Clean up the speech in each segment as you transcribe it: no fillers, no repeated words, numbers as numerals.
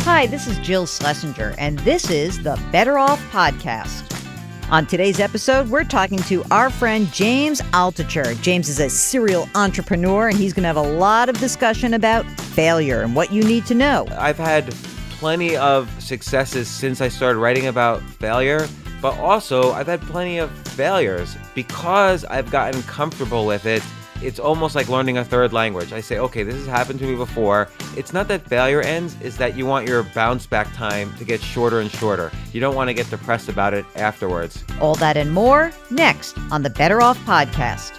Hi, this is Jill Schlesinger, and this is the Better Off Podcast. On today's episode, we're talking to our friend James Altucher. James is a serial entrepreneur, and he's going to have a lot of discussion about failure and what you need to know. I've had plenty of successes since I started writing about failure, but also I've had plenty of failures. Because I've gotten comfortable with it, it's almost like learning a third language. I say, okay, this has happened to me before. It's not that failure ends, it's that you want your bounce back time to get shorter and shorter. You don't want to get depressed about it afterwards. All that and more next on the Better Off Podcast.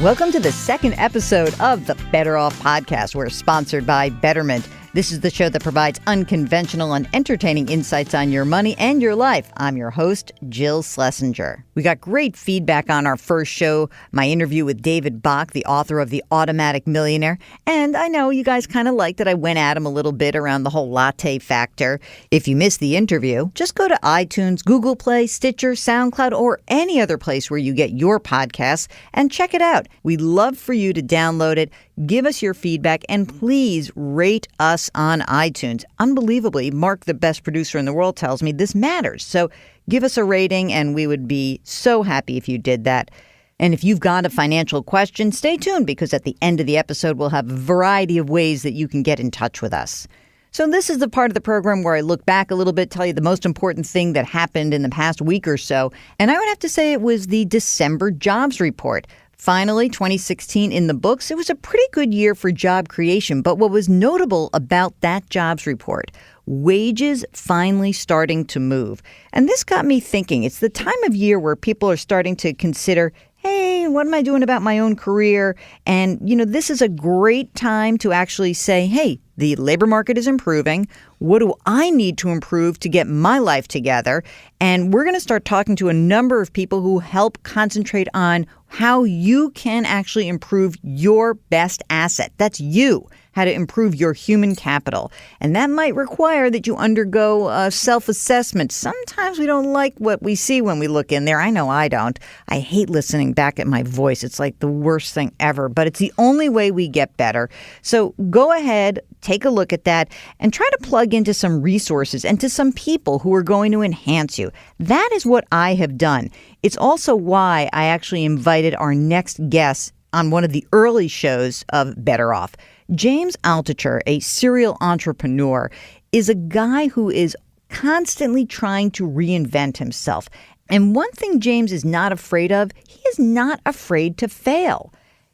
Welcome to the second episode of the Better Off Podcast. We're sponsored by Betterment. This is the show that provides unconventional and entertaining insights on your money and your life. I'm your host, Jill Schlesinger. We got great feedback on our first show, my interview with David Bach, the author of The Automatic Millionaire. And I know you guys kind of liked that I went at him a little bit around the whole latte factor. If you missed the interview, just go to iTunes, Google Play, Stitcher, SoundCloud, or any other place where you get your podcasts and check it out. We'd love for you to download it. Give us your feedback, and please rate us on iTunes. Unbelievably, Mark, the best producer in the world, tells me this matters. So give us a rating, and we would be so happy if you did that. And if you've got a financial question, stay tuned, because at the end of the episode, we'll have a variety of ways that you can get in touch with us. So this is the part of the program where I look back a little bit, tell you the most important thing that happened in the past week or so. And I would have to say it was the December jobs report. Finally, 2016 in the books. It was a pretty good year for job creation. But what was notable about that jobs report, wages finally starting to move. And this got me thinking. It's the time of year where people are starting to consider, hey, what am I doing about my own career? And, this is a great time to actually say, hey, the labor market is improving. What do I need to improve to get my life together? And we're going to start talking to a number of people who help concentrate on how you can actually improve your best asset. That's you. How to improve your human capital. And that might require that you undergo a self-assessment. Sometimes we don't like what we see when we look in there. I know I don't. I hate listening back at my voice. It's like the worst thing ever, but it's the only way we get better. So go ahead, take a look at that, and try to plug into some resources and to some people who are going to enhance you. That is what I have done. It's also why I actually invited our next guest on one of the early shows of Better Off. James Altucher, a serial entrepreneur, is a guy who is constantly trying to reinvent himself. And one thing James is not afraid of, he is not afraid to fail.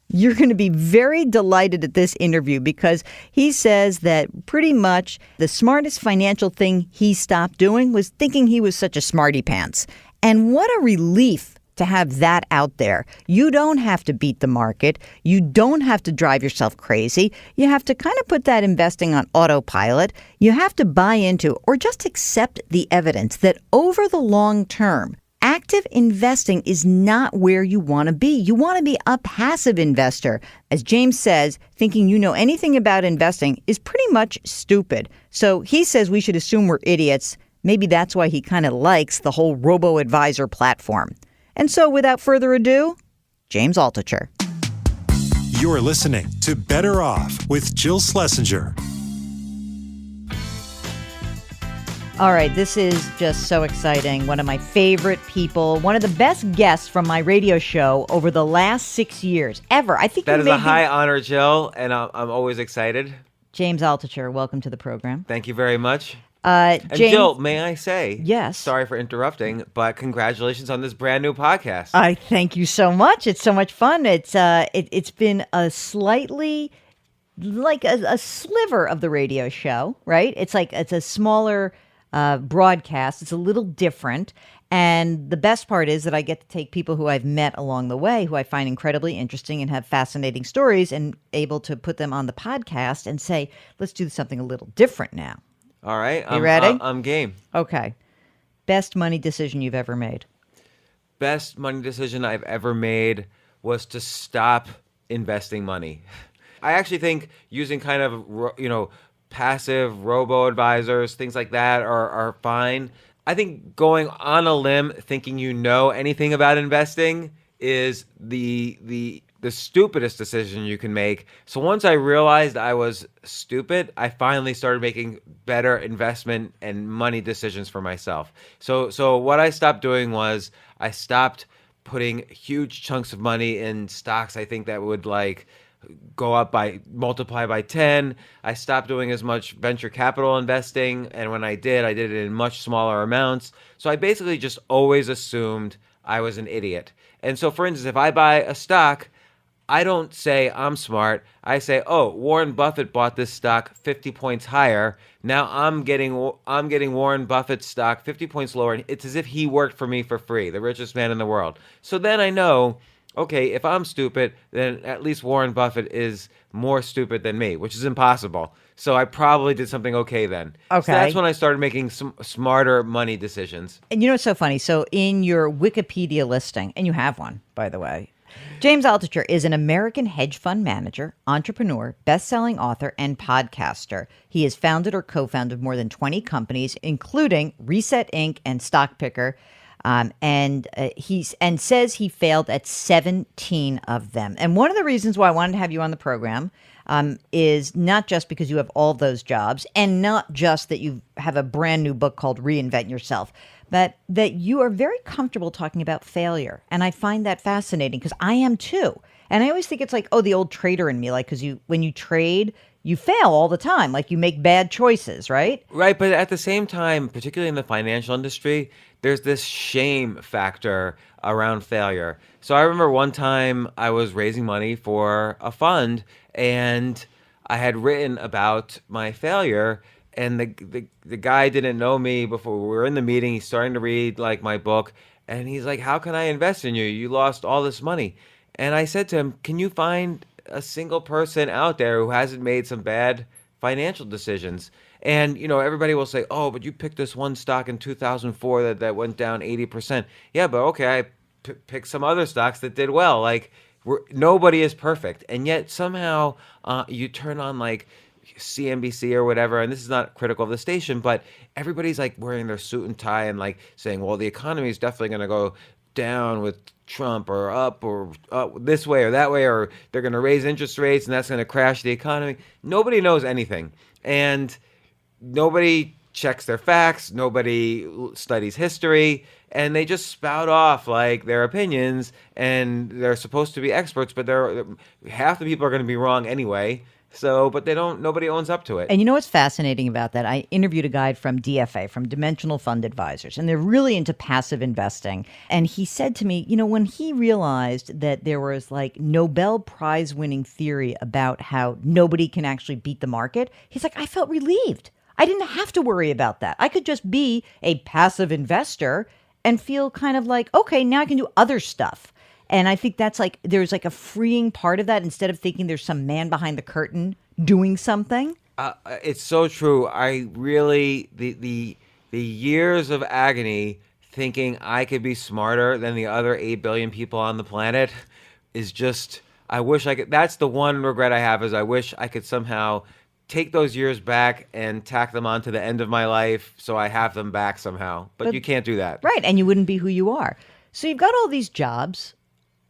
You're going to be very delighted at this interview because he says that pretty much the smartest financial thing he stopped doing was thinking he was such a smarty pants. And what a relief to have that out there. You don't have to beat the market. You don't have to drive yourself crazy. You have to kind of put that investing on autopilot. You have to buy into or just accept the evidence that over the long term, active investing is not where you want to be. You want to be a passive investor. As James says, thinking you know anything about investing is pretty much stupid. So he says we should assume we're idiots. Maybe that's why he kind of likes the whole robo-advisor platform. And so without further ado, James Altucher. You're listening to Better Off with Jill Schlesinger. All right, this is just so exciting. One of my favorite people, one of the best guests from my radio show over the last 6 years ever. I think that is a high honor, Jill, and I'm always excited. James Altucher, welcome to the program. Thank you very much. James, and Jill, may I say, yes. Sorry for interrupting, but congratulations on this brand new podcast. I thank you so much. It's so much fun. It's been a slightly like a sliver of the radio show, right? It's a smaller broadcast. It's a little different. And the best part is that I get to take people who I've met along the way, who I find incredibly interesting and have fascinating stories, and able to put them on the podcast and say, let's do something a little different now. All right. You ready? I'm game. Okay. Best money decision you've ever made? Best money decision I've ever made was to stop investing money. I actually think using kind of, passive robo-advisors, things like that are fine. I think going on a limb thinking you know anything about investing is the the stupidest decision you can make. So once I realized I was stupid, I finally started making better investment and money decisions for myself. So what I stopped doing was I stopped putting huge chunks of money in stocks I think that would like go up by multiply by 10. I stopped doing as much venture capital investing, and when I did it in much smaller amounts. So I basically just always assumed I was an idiot. And so for instance, if I buy a stock, I don't say I'm smart. I say, "Oh, Warren Buffett bought this stock 50 points higher. Now I'm getting Warren Buffett's stock 50 points lower." It's as if he worked for me for free, the richest man in the world. So then I know, okay, if I'm stupid, then at least Warren Buffett is more stupid than me, which is impossible. So I probably did something okay then. Okay. So that's when I started making some smarter money decisions. And you know what's so funny? So in your Wikipedia listing, and you have one, by the way, James Altucher is an American hedge fund manager, entrepreneur, best-selling author, and podcaster. He has founded or co-founded more than 20 companies, including Reset Inc. and Stock Picker. He says he failed at 17 of them. And one of the reasons why I wanted to have you on the program is not just because you have all those jobs, and not just that you have a brand new book called Reinvent Yourself, but that you are very comfortable talking about failure. And I find that fascinating because I am too. And I always think it's like, oh, the old trader in me, like, because when you trade, you fail all the time. Like, you make bad choices, right? Right, but at the same time, particularly in the financial industry, there's this shame factor around failure. So I remember one time I was raising money for a fund, and I had written about my failure, and the guy didn't know me before we were in the meeting. He's starting to read like my book, and he's like, "How can I invest in you? You lost all this money." And I said to him, "Can you find a single person out there who hasn't made some bad financial decisions?" And, everybody will say, "Oh, but you picked this one stock in 2004 that went down 80%. Yeah, but okay, I picked some other stocks that did well. Like, nobody is perfect. And yet somehow you turn on like CNBC or whatever, and this is not critical of the station, but everybody's like wearing their suit and tie and like saying, well, the economy is definitely going to go down with Trump or up this way or that way, or they're going to raise interest rates and that's going to crash the economy. Nobody knows anything. And nobody checks their facts. Nobody studies history. And they just spout off like their opinions, and they're supposed to be experts, but half the people are going to be wrong anyway. So, but nobody owns up to it. And you know what's fascinating about that? I interviewed a guy from DFA, from Dimensional Fund Advisors, and they're really into passive investing. And he said to me, when he realized that there was like Nobel Prize winning theory about how nobody can actually beat the market, he's like, I felt relieved. I didn't have to worry about that. I could just be a passive investor and feel kind of like, okay, now I can do other stuff. And I think that's like, there's like a freeing part of that instead of thinking there's some man behind the curtain doing something. It's so true. I really, the years of agony thinking I could be smarter than the other 8 billion people on the planet is just, I wish I could, that's the one regret I have, is I wish I could somehow take those years back and tack them onto the end of my life so I have them back somehow. But you can't do that. Right. And you wouldn't be who you are. So you've got all these jobs.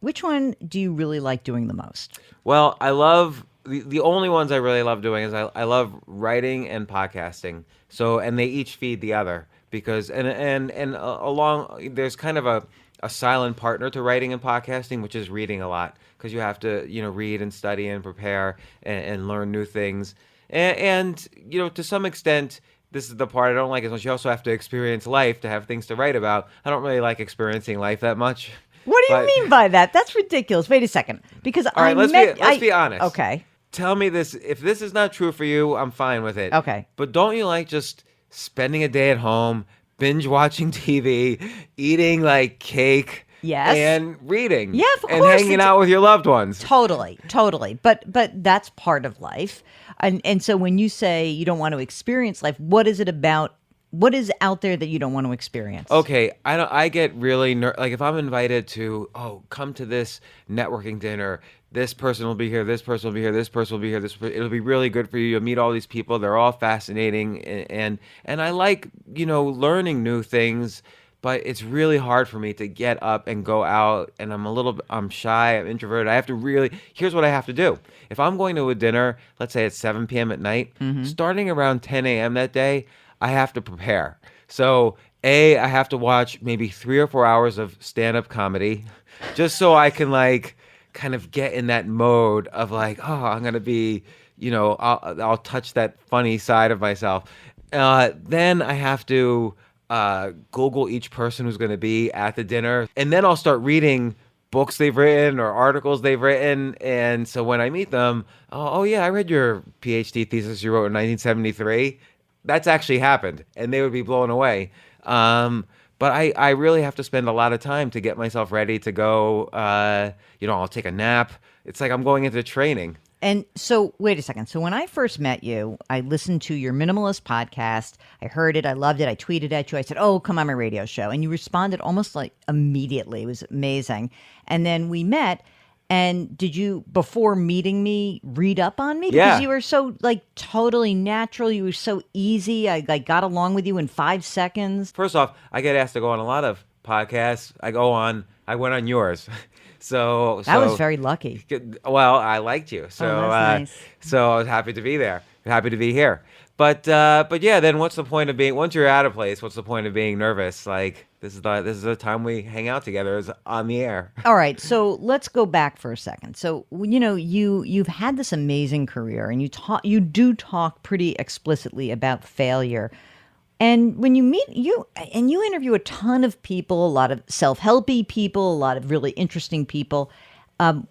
Which one do you really like doing the most? Well, I love the only ones I really love doing is I love writing and podcasting. So, and they each feed the other because and along there's kind of a silent partner to writing and podcasting, which is reading a lot, because you have to read and study and prepare and learn new things. And to some extent, this is the part I don't like as much. You also have to experience life to have things to write about. I don't really like experiencing life that much. What do you mean by that? That's ridiculous. Wait a second. Because all right, let's be honest. Okay. Tell me this. If this is not true for you, I'm fine with it. Okay. But don't you like just spending a day at home, binge watching TV, eating like cake? Yes. And reading. Yeah, of course. And hanging out with your loved ones. Totally. But that's part of life. And so when you say you don't want to experience life, what is it about? What is out there that you don't want to experience? Okay, I get really like if I'm invited to come to this networking dinner, this person will be here, this person will be here, this person will be here, it'll be really good for you. You'll meet all these people. They're all fascinating, and I like learning new things. but it's really hard for me to get up and go out, and I'm shy, I'm introverted. Here's what I have to do. If I'm going to a dinner, let's say it's 7 p.m. at night, starting around 10 a.m. that day, I have to prepare. So I have to watch maybe 3 or 4 hours of stand-up comedy just so I can like kind of get in that mode of like, oh, I'm going to be, I'll touch that funny side of myself. Then I have to Google each person who's going to be at the dinner. And then I'll start reading books they've written or articles they've written. And so when I meet them, oh yeah, I read your PhD thesis you wrote in 1973. That's actually happened. And they would be blown away. But I really have to spend a lot of time to get myself ready to go. I'll take a nap. It's like I'm going into training. And so, wait a second. So when I first met you, I listened to your minimalist podcast. I heard it. I loved it. I tweeted at you. I said, oh, come on my radio show. And you responded almost like immediately. It was amazing. And then we met. And did you, before meeting me, read up on me? Yeah. Because you were so like totally natural. You were so easy. I got along with you in 5 seconds. First off, I get asked to go on a lot of podcasts. I went on yours. So I was very lucky. Well, I liked you, so that's nice. So I was happy to be there, happy to be here. But yeah, then what's the point of being? Once you're at a place, what's the point of being nervous? Like this is the time we hang out together is on the air. All right, so let's go back for a second. So you've had this amazing career, and you do talk pretty explicitly about failure. And when you meet you interview a ton of people, a lot of self-helpy people, a lot of really interesting people.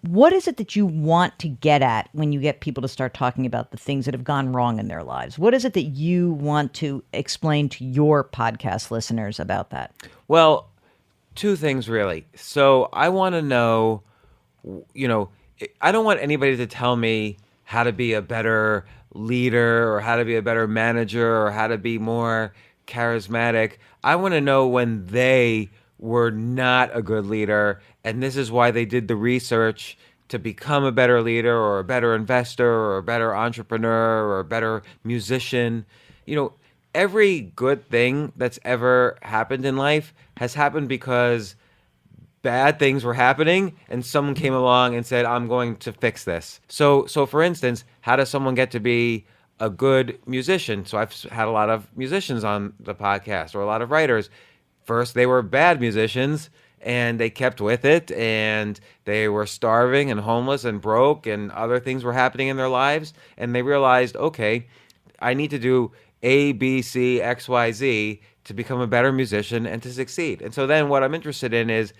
What is it that you want to get at when you get people to start talking about the things that have gone wrong in their lives? What is it that you want to explain to your podcast listeners about that? Well, 2 things really. So I want to know, I don't want anybody to tell me how to be a better leader or how to be a better manager or how to be more charismatic. I want to know when they were not a good leader, and this is why they did the research to become a better leader or a better investor or a better entrepreneur or a better musician. Every good thing that's ever happened in life has happened because bad things were happening and someone came along and said, I'm going to fix this. So for instance, how does someone get to be a good musician? So I've had a lot of musicians on the podcast or a lot of writers. First, they were bad musicians and they kept with it and they were starving and homeless and broke and other things were happening in their lives. And they realized, okay, I need to do A, B, C, X, Y, Z to become a better musician and to succeed. And so then what I'm interested in is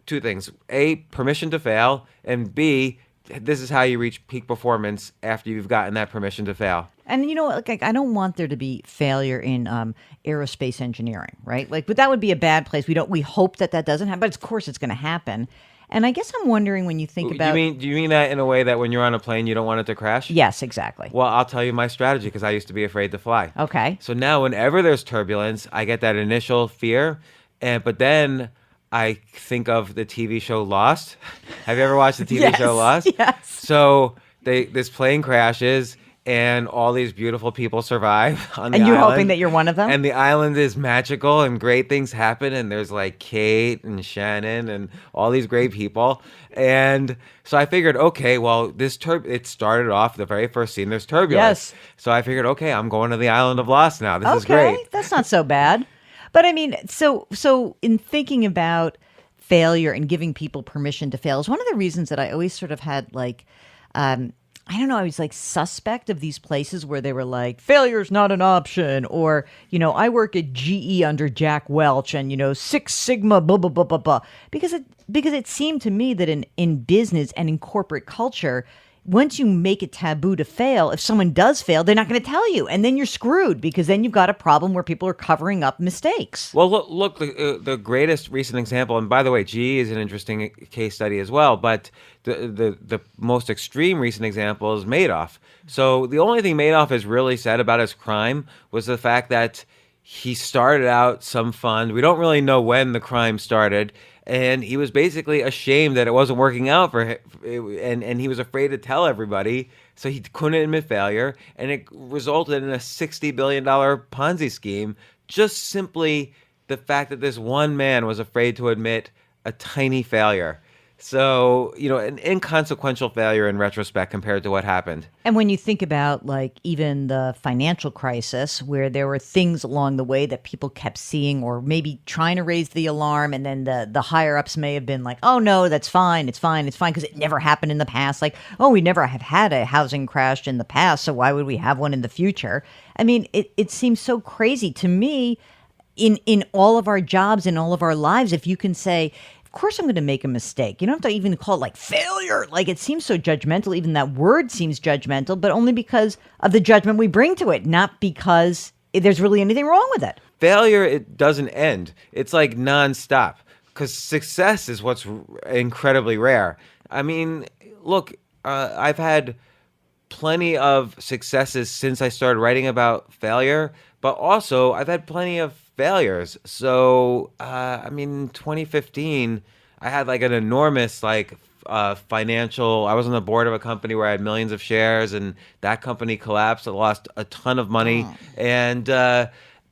2 things. A, permission to fail, and B, this is how you reach peak performance after you've gotten that permission to fail. And I don't want there to be failure in aerospace engineering, right? But that would be a bad place. We hope that doesn't happen, but of course it's going to happen. And I guess I'm wondering when you think about... Do you mean that in a way that when you're on a plane, you don't want it to crash? Yes, exactly. Well, I'll tell you my strategy because I used to be afraid to fly. Okay. So now whenever there's turbulence, I get that initial fear, but then I think of the TV show Lost. Have you ever watched the TV show Lost? Yes. So this plane crashes and all these beautiful people survive on the island. And you're hoping that you're one of them? And the island is magical and great things happen and there's like Kate and Shannon and all these great people. And so I figured, okay, well, it started off the very first scene, there's turbulence. Yes. So I figured, okay, I'm going to the island of Lost now. This is great. Okay, that's not so bad. But I mean, so in thinking about failure and giving people permission to fail is one of the reasons that I always sort of had I was like suspect of these places where they were like, failure's not an option, or, I work at GE under Jack Welch and, Six Sigma, blah, blah, blah, blah, blah. Because it seemed to me that in business and in corporate culture, once you make it taboo to fail, if someone does fail, they're not going to tell you. And then you're screwed because then you've got a problem where people are covering up mistakes. Well, look the greatest recent example, and by the way, GE is an interesting case study as well, but the most extreme recent example is Madoff. So the only thing Madoff has really said about his crime was the fact that he started out some fund. We don't really know when the crime started. And he was basically ashamed that it wasn't working out for him, and he was afraid to tell everybody, so he couldn't admit failure, and it resulted in a $60 billion Ponzi scheme, just simply the fact that this one man was afraid to admit a tiny failure. So, an inconsequential failure in retrospect compared to what happened. And when you think about like even the financial crisis where there were things along the way that people kept seeing or maybe trying to raise the alarm, and then the higher ups may have been like, oh no, that's fine, it's fine, because it never happened in the past. Like, oh, we never have had a housing crash in the past, so why would we have one in the future? I mean, it seems so crazy to me in all of our jobs, in all of our lives, if you can say, of course I'm going to make a mistake. You don't have to even call it like failure. Like it seems so judgmental. Even that word seems judgmental, but only because of the judgment we bring to it, not because there's really anything wrong with it. Failure, it doesn't end. It's like nonstop because success is what's incredibly rare. I mean, look, I've had plenty of successes since I started writing about failure, but also I've had plenty of failures. So, 2015, I had like an enormous financial. I was on the board of a company where I had millions of shares, and that company collapsed. I lost a ton of money, and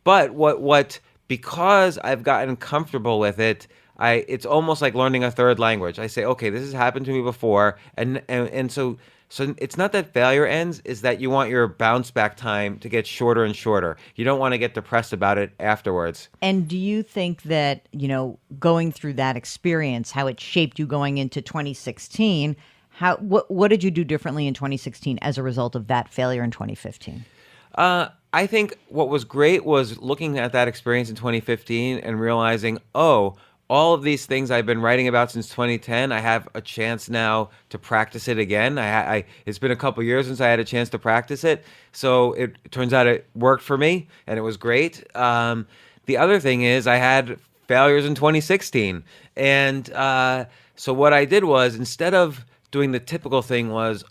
but what because I've gotten comfortable with it. It's almost like learning a third language. I say, okay, this has happened to me before, and so it's not that failure ends, is that you want your bounce back time to get shorter and shorter. You don't want to get depressed about it afterwards. And do you think that, going through that experience, how it shaped you going into 2016, what did you do differently in 2016 as a result of that failure in 2015? I think what was great was looking at that experience in 2015 and realizing, all of these things I've been writing about since 2010, I have a chance now to practice it again. It's been a couple years since I had a chance to practice it. So it turns out it worked for me, and it was great. The other thing is I had failures in 2016. And so what I did was, instead of doing the typical thing was,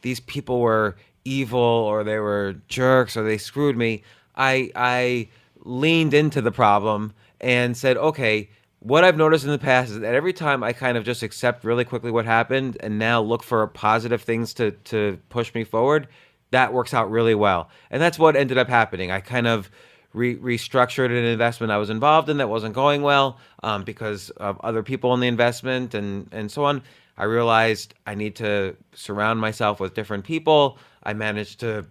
these people were evil or they were jerks or they screwed me, I leaned into the problem and said, okay, what I've noticed in the past is that every time I kind of just accept really quickly what happened and now look for positive things to push me forward, that works out really well. And that's what ended up happening. I kind of restructured an investment I was involved in that wasn't going well because of other people in the investment and so on. I realized I need to surround myself with different people. I managed to,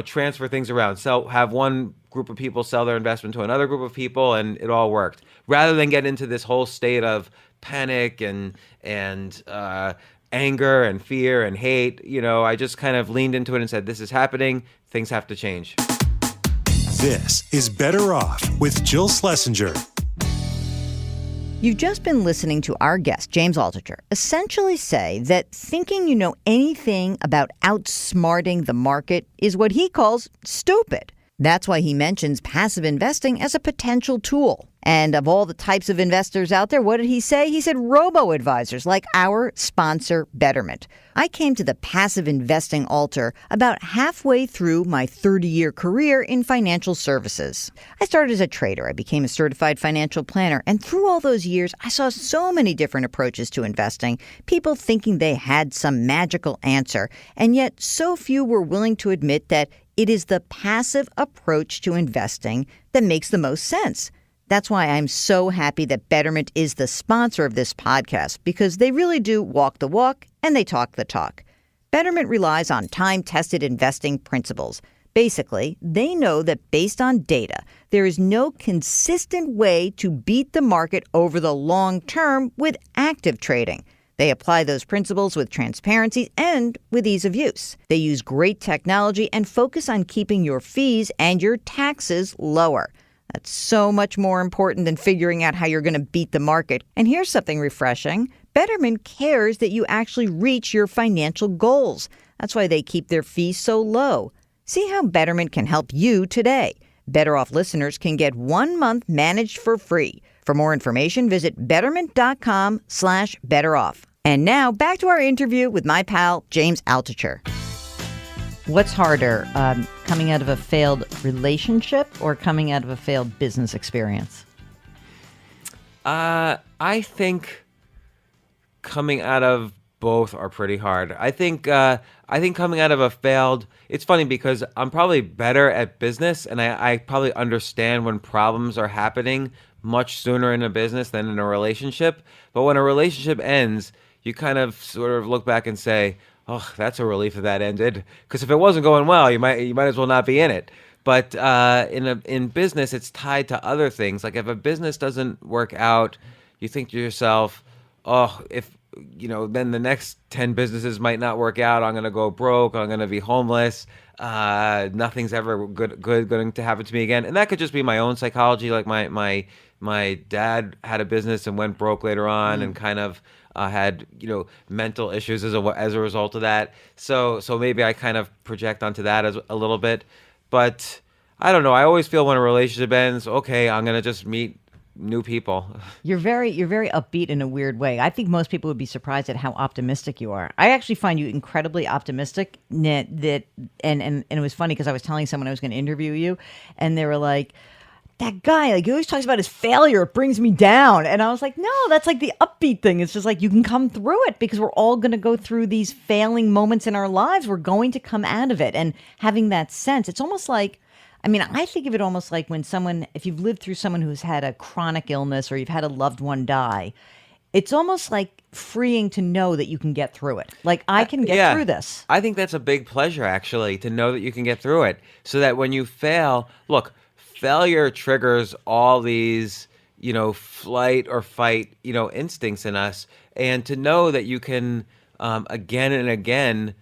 transfer things around. So have one group of people sell their investment to another group of people, and it all worked. Rather than get into this whole state of panic and anger and fear and hate, I just kind of leaned into it and said, this is happening. Things have to change. This is Better Off with Jill Schlesinger. You've just been listening to our guest, James Altucher, essentially say that thinking you know anything about outsmarting the market is what he calls stupid. That's why he mentions passive investing as a potential tool. And of all the types of investors out there, what did he say? He said robo-advisors like our sponsor, Betterment. I came to the passive investing altar about halfway through my 30-year career in financial services. I started as a trader. I became a certified financial planner. And through all those years, I saw so many different approaches to investing, people thinking they had some magical answer. And yet so few were willing to admit that it is the passive approach to investing that makes the most sense. That's why I'm so happy that Betterment is the sponsor of this podcast, because they really do walk the walk and they talk the talk. Betterment relies on time-tested investing principles. Basically, they know that based on data, there is no consistent way to beat the market over the long term with active trading. They apply those principles with transparency and with ease of use. They use great technology and focus on keeping your fees and your taxes lower. That's so much more important than figuring out how you're going to beat the market. And here's something refreshing. Betterment cares that you actually reach your financial goals. That's why they keep their fees so low. See how Betterment can help you today. Better Off listeners can get 1 month managed for free. For more information, visit betterment.com/betteroff. And now back to our interview with my pal, James Altucher. What's harder, coming out of a failed relationship or coming out of a failed business experience? I think coming out of both are pretty hard. I think coming out of a failed, it's funny because I'm probably better at business, and I probably understand when problems are happening much sooner in a business than in a relationship. But when a relationship ends, you kind of sort of look back and say, "Oh, that's a relief that that ended." Because if it wasn't going well, you might as well not be in it. But in business, it's tied to other things. Like if a business doesn't work out, you think to yourself, "Oh, if then the next 10 businesses might not work out. I'm going to go broke. I'm going to be homeless. Nothing's ever good going to happen to me again." And that could just be my own psychology. Like my dad had a business and went broke later on, and kind of had mental issues as a result of that. So maybe I kind of project onto that as a little bit. But I don't know. I always feel when a relationship ends, okay, I'm going to just meet new people. You're very upbeat in a weird way. I think most people would be surprised at how optimistic you are. I actually find you incredibly optimistic. And it was funny because I was telling someone I was going to interview you, and they were like, "That guy, like, he always talks about his failure. It brings me down." And I was like, no, that's like the upbeat thing. It's just like you can come through it because we're all going to go through these failing moments in our lives. We're going to come out of it. And having that sense, it's almost like, I think of it almost like when if you've lived through someone who's had a chronic illness or you've had a loved one die, it's almost like freeing to know that you can get through it. Like, I can get through this. I think that's a big pleasure, actually, to know that you can get through it. So that when you fail, look, failure triggers all these, flight or fight, instincts in us. And to know that you can, again and again,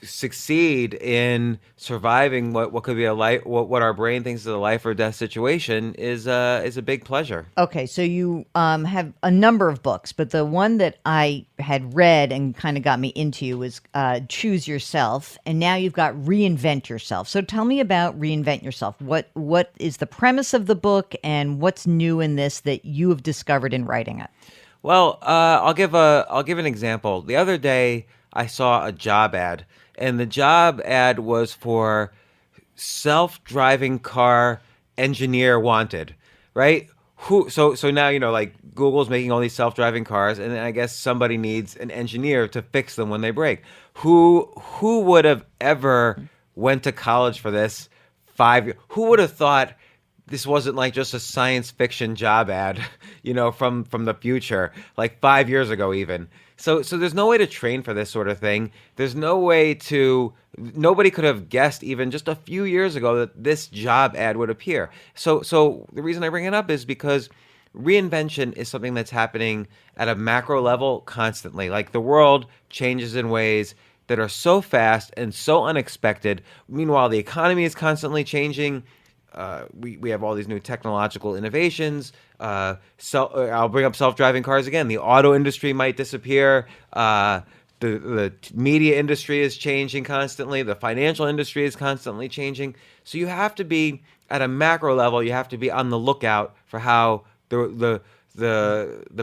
succeed in surviving what could be a life, what our brain thinks is a life or death situation is a big pleasure. Okay, so you have a number of books, but the one that I had read and kind of got me into was Choose Yourself, and now you've got Reinvent Yourself. So tell me about Reinvent Yourself. What is the premise of the book, and what's new in this that you have discovered in writing it? Well, I'll give an example. The other day, I saw a job ad, and the job ad was for self-driving car engineer wanted, right? So now, like Google's making all these self-driving cars, and I guess somebody needs an engineer to fix them when they break. Who would have ever went to college for this 5 years? Who would have thought this wasn't like just a science fiction job ad, from the future, like 5 years ago even. So there's no way to train for this sort of thing. There's no way nobody could have guessed even just a few years ago that this job ad would appear. So the reason I bring it up is because reinvention is something that's happening at a macro level constantly. Like the world changes in ways that are so fast and so unexpected. Meanwhile, the economy is constantly changing. We have all these new technological innovations. I'll bring up self-driving cars again. The auto industry might disappear. The media industry is changing constantly. The financial industry is constantly changing. So you have to be at a macro level. You have to be on the lookout for how the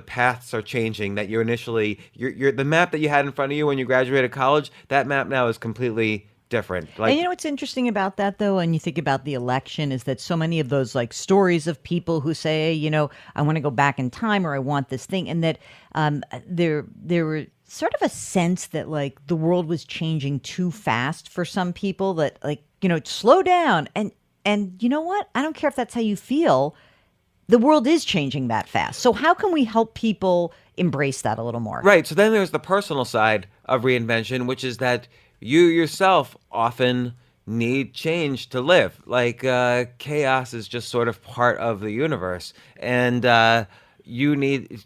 paths are changing. That the map that you had in front of you when you graduated college, that map now is completely different. And what's interesting about that, though, and you think about the election, is that so many of those like stories of people who say, I want to go back in time, or I want this thing, and that there were sort of a sense that like the world was changing too fast for some people, that like, slow down. And you know what? I don't care if that's how you feel. The world is changing that fast. So how can we help people embrace that a little more? Right. So then there's the personal side of reinvention, which is that you yourself often need change to live. Like chaos is just sort of part of the universe. And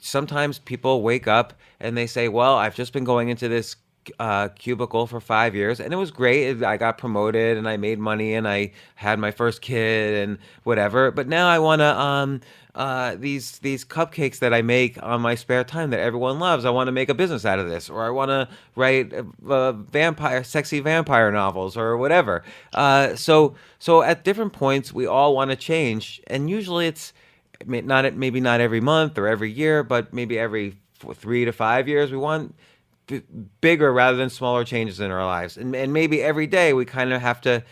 sometimes people wake up and they say, well, I've just been going into this cubicle for 5 years, and it was great. I got promoted and I made money and I had my first kid and whatever. But now I want to these cupcakes that I make on my spare time that everyone loves. I want to make a business out of this, or I want to write sexy vampire novels, or whatever. So at different points, we all want to change, and usually it's maybe not every month or every year, but maybe every 3 to 5 years. We want bigger rather than smaller changes in our lives, and maybe every day we kind of have to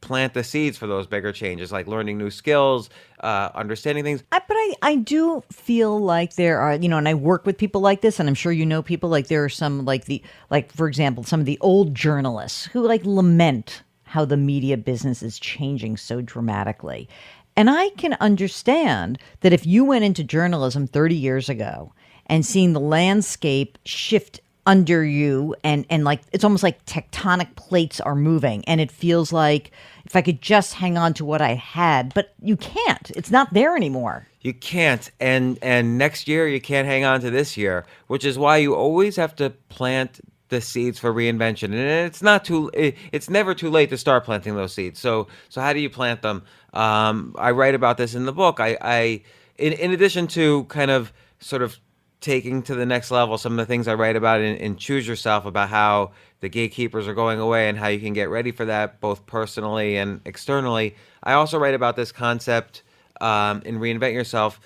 plant the seeds for those bigger changes, like learning new skills, understanding things. But I do feel like there are, and I work with people like this, and I'm sure you know people, like there are some for example, some of the old journalists who like lament how the media business is changing so dramatically. And I can understand that if you went into journalism 30 years ago and seen the landscape shift under you and like it's almost like tectonic plates are moving and it feels like if I could just hang on to what I had, but you can't. It's not there anymore. You can't. And next year you can't hang on to this year, which is why you always have to plant the seeds for reinvention. And it's never too late to start planting those seeds. So how do you plant them? I write about this in the book. I in addition to kind of sort of taking to the next level some of the things I write about in Choose Yourself, about how the gatekeepers are going away and how you can get ready for that both personally and externally. I also write about this concept in Reinvent Yourself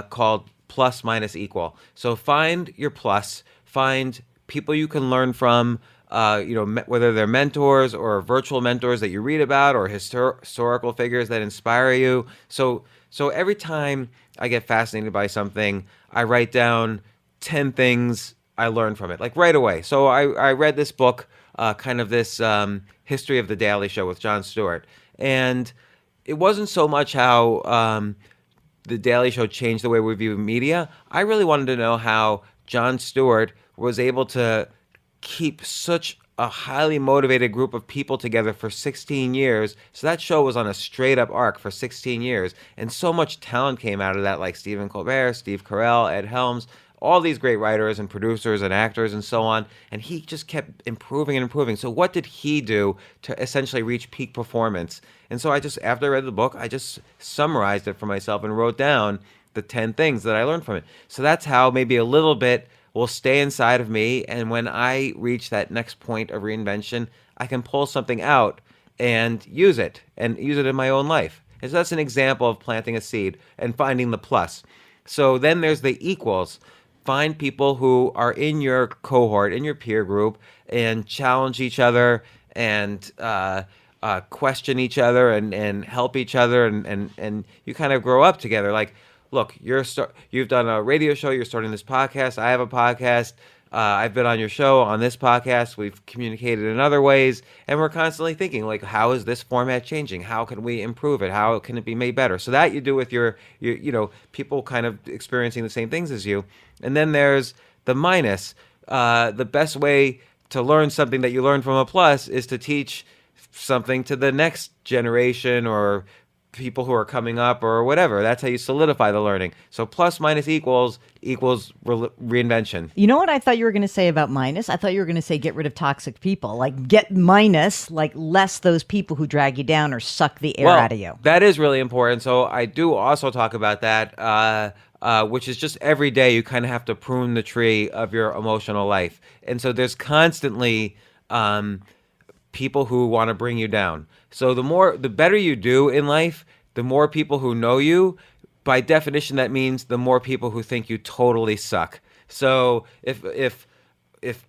called plus minus equal. So find your plus, find people you can learn from, whether they're mentors or virtual mentors that you read about or historical figures that inspire you. So every time I get fascinated by something, I write down 10 things I learned from it, like right away. So I read this book, kind of this history of The Daily Show with Jon Stewart. And it wasn't so much how The Daily Show changed the way we view media. I really wanted to know how Jon Stewart was able to keep such a highly motivated group of people together for 16 years. So that show was on a straight up arc for 16 years. And so much talent came out of that, like Stephen Colbert, Steve Carell, Ed Helms, all these great writers and producers and actors and so on. And he just kept improving and improving. So what did he do to essentially reach peak performance? And so after I read the book, I just summarized it for myself and wrote down the 10 things that I learned from it. So that's how maybe a little bit will stay inside of me. And when I reach that next point of reinvention, I can pull something out and use it in my own life. And so that's an example of planting a seed and finding the plus. So then there's the equals. Find people who are in your cohort, in your peer group, and challenge each other and question each other and help each other. And you kind of grow up together. Like, look, you've done a radio show, you're starting this podcast, I have a podcast, I've been on your show, on this podcast, we've communicated in other ways, and we're constantly thinking, like, how is this format changing? How can we improve it? How can it be made better? So that you do with your people kind of experiencing the same things as you. And then there's the minus. The best way to learn something that you learned from a plus is to teach something to the next generation or people who are coming up or whatever. That's how you solidify the learning. So plus minus equals reinvention. You know what I thought you were going to say about minus? I thought you were going to say get rid of toxic people. Like get minus, like less those people who drag you down or suck the air out of you. That is really important. So I do also talk about that, which is just every day you kind of have to prune the tree of your emotional life. And so there's constantly people who want to bring you down. So the better you do in life, the more people who know you. By definition, that means the more people who think you totally suck. So if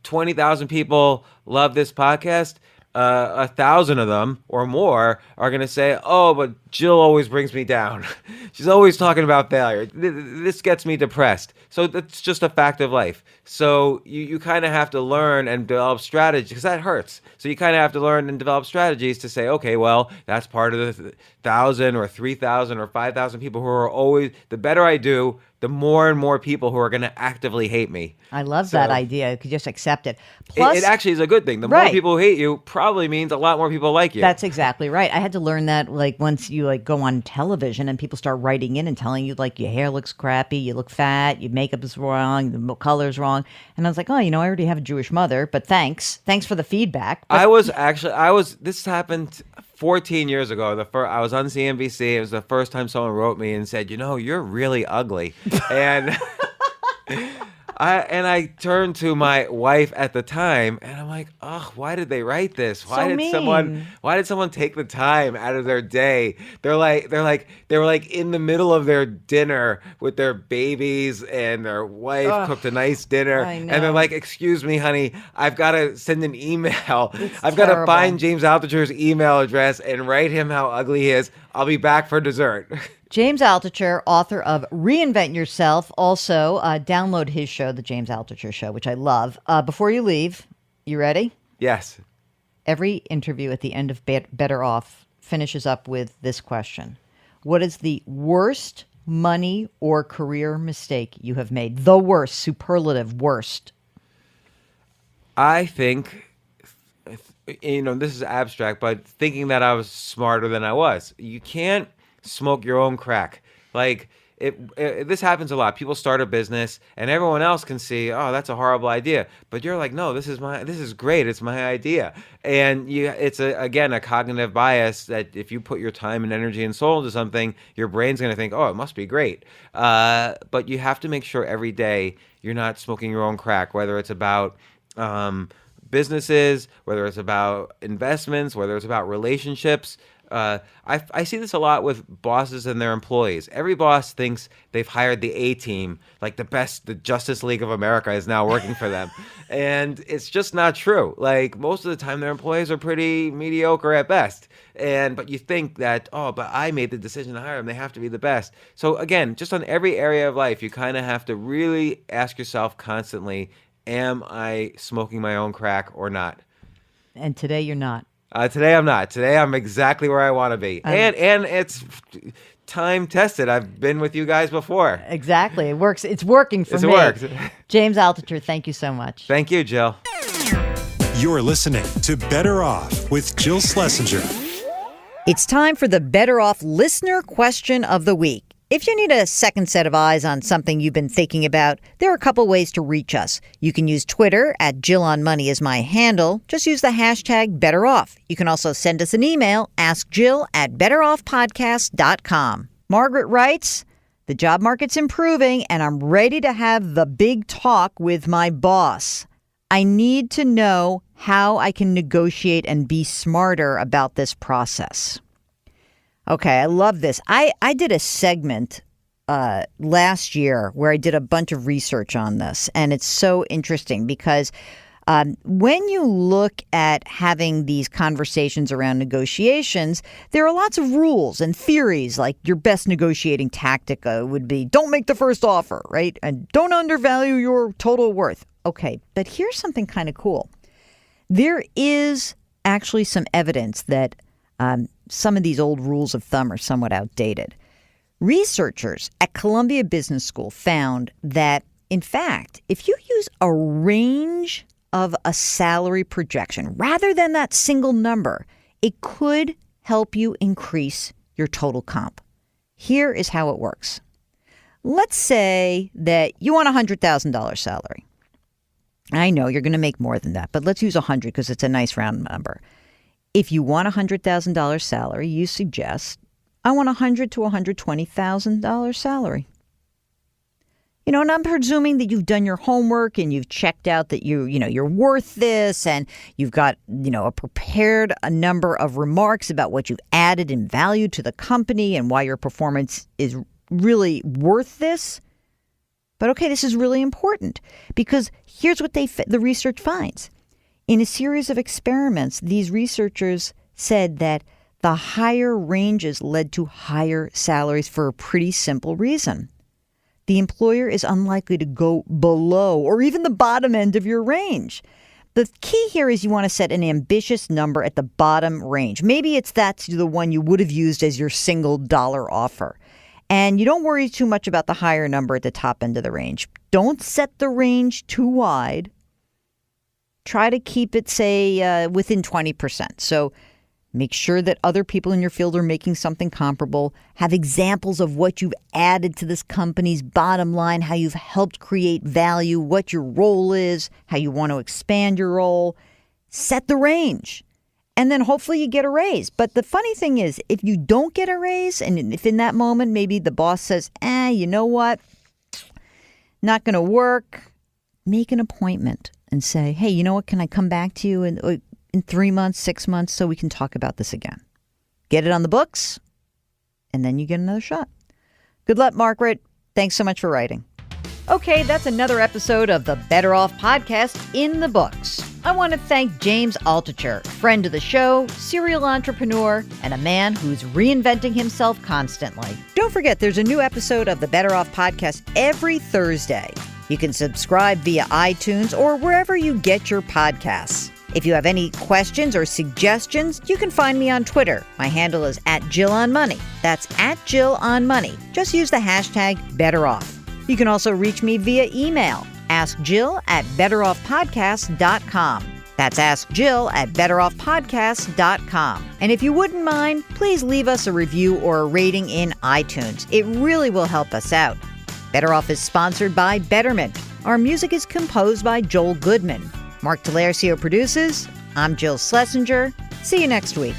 20,000 people love this podcast, 1,000 of them or more are going to say, oh, but Jill always brings me down. She's always talking about failure. This gets me depressed. So that's just a fact of life. So you kind of have to learn and develop strategies because that hurts. So you kind of have to learn and develop strategies to say, okay, well, that's part of the 1,000 or 3,000 or 5,000 people who are always, the better I do, the more and more people who are going to actively hate me. I love that idea. You could just accept it. Plus, it actually is a good thing. The more people who hate you probably means a lot more people like you. That's exactly right. I had to learn that like once you like go on television and people start writing in and telling you like your hair looks crappy, you look fat, your makeup is wrong, the color's wrong. And I was like, oh, I already have a Jewish mother, but thanks for the feedback. But this happened 14 years ago. I was on CNBC. It was the first time someone wrote me and said, you're really ugly. And I turned to my wife at the time, and I'm like, "Oh, why did they write this? Why So did mean. someone take the time out of their day? They were like in the middle of their dinner with their babies, and their wife Ugh, cooked a nice dinner, I and they're know. like, "Excuse me, honey, I've got to send an email. It's I've got to terrible. find James Altucher's email address and write him how ugly he is. I'll be back for dessert." James Altucher, author of Reinvent Yourself. Also, download his show, The James Altucher Show, which I love. Before you leave, you ready? Yes. Every interview at the end of Better Off finishes up with this question. What is the worst money or career mistake you have made? The worst, superlative worst. I think, this is abstract, but thinking that I was smarter than I was. You can't smoke your own crack. Like, this happens a lot. People start a business, and everyone else can see, oh, that's a horrible idea. But you're like, no, this is great. It's my idea. And it's a cognitive bias that if you put your time and energy and soul into something, your brain's going to think, oh, it must be great. But you have to make sure every day you're not smoking your own crack, whether it's about businesses, whether it's about investments, whether it's about relationships. I see this a lot with bosses and their employees. Every boss thinks they've hired the A-team, like the Justice League of America is now working for them. And it's just not true. Like, most of the time their employees are pretty mediocre at best. But you think that, oh, but I made the decision to hire them. They have to be the best. So again, just on every area of life, you kind of have to really ask yourself constantly, am I smoking my own crack or not? And today you're not. Today I'm not. Today I'm exactly where I want to be. And it's time tested. I've been with you guys before. Exactly. It works. It's working for me. It works. James Altucher, thank you so much. Thank you, Jill. You're listening to Better Off with Jill Schlesinger. It's time for the Better Off listener question of the week. If you need a second set of eyes on something you've been thinking about, there are a couple ways to reach us. You can use Twitter at JillOnMoney is my handle. Just use the hashtag BetterOff. You can also send us an email, askjill@betteroffpodcast.com. Margaret writes, the job market's improving and I'm ready to have the big talk with my boss. I need to know how I can negotiate and be smarter about this process. Okay, I love this. I did a segment last year where I did a bunch of research on this, and it's so interesting because when you look at having these conversations around negotiations, there are lots of rules and theories, like your best negotiating tactic would be don't make the first offer, right? And don't undervalue your total worth. Okay, but here's something kind of cool. There is actually some evidence that some of these old rules of thumb are somewhat outdated. Researchers at Columbia Business School found that, in fact, if you use a range of a salary projection rather than that single number, it could help you increase your total comp. Here is how it works. Let's say that you want a $100,000 salary. I know you're going to make more than that, but let's use 100 because it's a nice round number. If you want a $100,000 salary, you suggest, I want a $100,000 to $120,000 salary. And I'm presuming that you've done your homework and you've checked out that you're worth this, and you've got, prepared a number of remarks about what you've added in value to the company and why your performance is really worth this. But okay, this is really important because here's what the research finds. In a series of experiments, these researchers said that the higher ranges led to higher salaries for a pretty simple reason. The employer is unlikely to go below or even the bottom end of your range. The key here is you want to set an ambitious number at the bottom range. Maybe that's the one you would have used as your single dollar offer. And you don't worry too much about the higher number at the top end of the range. Don't set the range too wide. Try to keep it, say, within 20%. So make sure that other people in your field are making something comparable. Have examples of what you've added to this company's bottom line, how you've helped create value, what your role is, how you want to expand your role. Set the range. And then hopefully you get a raise. But the funny thing is, if you don't get a raise, and if in that moment maybe the boss says, you know what, not going to work, make an appointment and say, hey, you know what? Can I come back to you in 3 months, 6 months so we can talk about this again? Get it on the books, and then you get another shot. Good luck, Margaret. Thanks so much for writing. Okay, that's another episode of the Better Off podcast in the books. I want to thank James Altucher, friend of the show, serial entrepreneur, and a man who's reinventing himself constantly. Don't forget, there's a new episode of the Better Off podcast every Thursday. You can subscribe via iTunes or wherever you get your podcasts. If you have any questions or suggestions, you can find me on Twitter. My handle is @JillOnMoney. That's @JillOnMoney. Just use the hashtag BetterOff. You can also reach me via email. AskJill@BetterOffPodcast.com. That's AskJill@BetterOffPodcast.com. And if you wouldn't mind, please leave us a review or a rating in iTunes. It really will help us out. Better Off is sponsored by Betterment. Our music is composed by Joel Goodman. Mark Talercio produces. I'm Jill Schlesinger. See you next week.